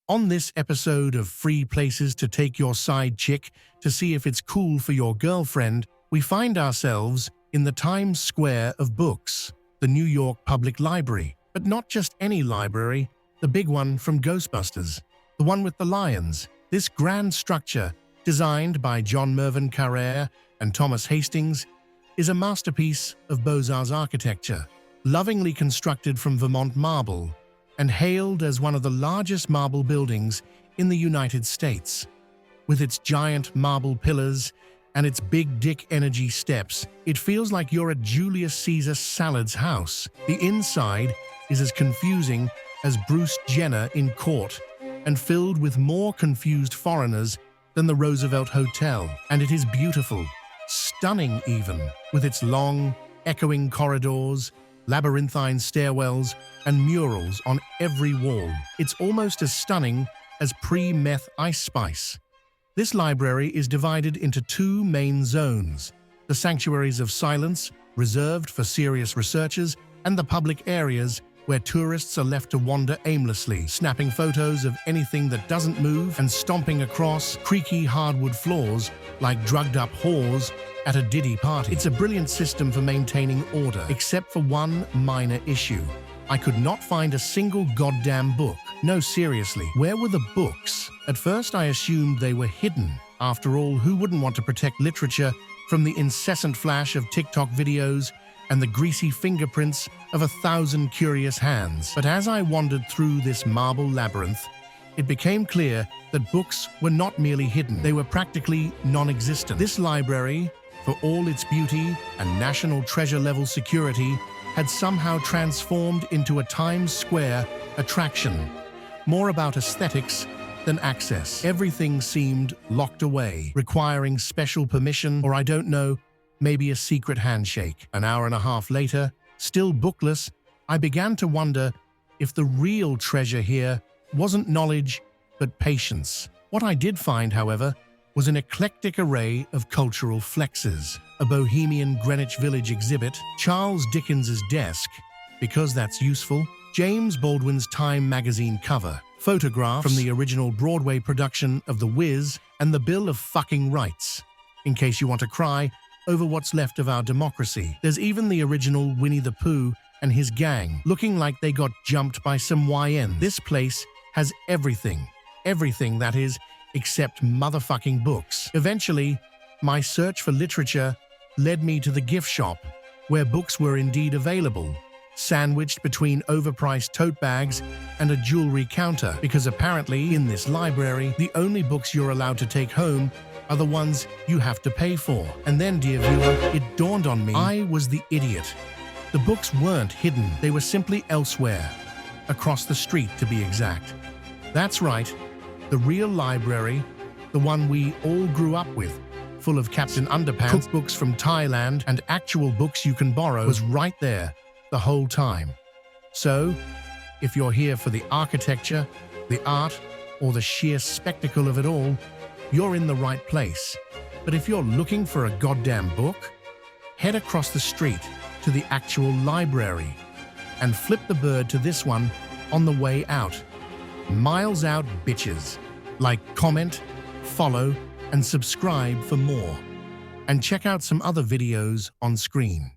On this episode of Free Places to Take Your Side Chick to see if it's cool for your girlfriend, we find ourselves in the Times Square of books, the New York Public Library. But not just any library, the big one from Ghostbusters, the one with the lions. This grand structure, designed by John Mervyn Carrere and Thomas Hastings, is a masterpiece of Beaux-Arts architecture, lovingly constructed from Vermont marble, and hailed as one of the largest marble buildings in the United States. With its giant marble pillars and its big dick energy steps, it feels like you're at Julius Caesar Salad's house. The inside is as confusing as Bruce Jenner in court, and filled with more confused foreigners than the Roosevelt Hotel. And it is beautiful, stunning even, with its long, echoing corridors, labyrinthine stairwells, and murals on every wall. It's almost as stunning as pre-meth Ice Spice. This library is divided into two main zones: the sanctuaries of silence, reserved for serious researchers, and the public areas where tourists are left to wander aimlessly, snapping photos of anything that doesn't move and stomping across creaky hardwood floors like drugged-up whores at a Diddy party. It's a brilliant system for maintaining order, except for one minor issue. I could not find a single goddamn book. No, seriously, where were the books? At first I assumed they were hidden. After all, who wouldn't want to protect literature from the incessant flash of TikTok videos and the greasy fingerprints of 1,000 curious hands? But as I wandered through this marble labyrinth, it became clear that books were not merely hidden, they were practically non-existent. This library, for all its beauty and national treasure-level security, had somehow transformed into a Times Square attraction, more about aesthetics than access. Everything seemed locked away, requiring special permission, or I don't know, maybe a secret handshake. An hour and a half later, still bookless, I began to wonder if the real treasure here wasn't knowledge, but patience. What I did find, however, was an eclectic array of cultural flexes: a bohemian Greenwich Village exhibit, Charles Dickens's desk, because that's useful, James Baldwin's Time magazine cover, photographs from the original Broadway production of The Wiz, and the Bill of Fucking Rights, in case you want to cry over what's left of our democracy. There's even the original Winnie the Pooh and his gang, looking like they got jumped by some YNs. This place has everything, that is, except motherfucking books. Eventually, my search for literature led me to the gift shop, where books were indeed available, sandwiched between overpriced tote bags and a jewelry counter, because apparently in this library, the only books you're allowed to take home are the ones you have to pay for. And then, dear viewer, it dawned on me, I was the idiot. The books weren't hidden, they were simply elsewhere, across the street to be exact. That's right, the real library, the one we all grew up with, full of Captain Underpants, cookbooks from Thailand, and actual books you can borrow, was right there the whole time. So, if you're here for the architecture, the art, or the sheer spectacle of it all, you're in the right place. But if you're looking for a goddamn book, head across the street to the actual library and flip the bird to this one on the way out. Miles out, bitches. Like, comment, follow, and subscribe for more. And check out some other videos on screen.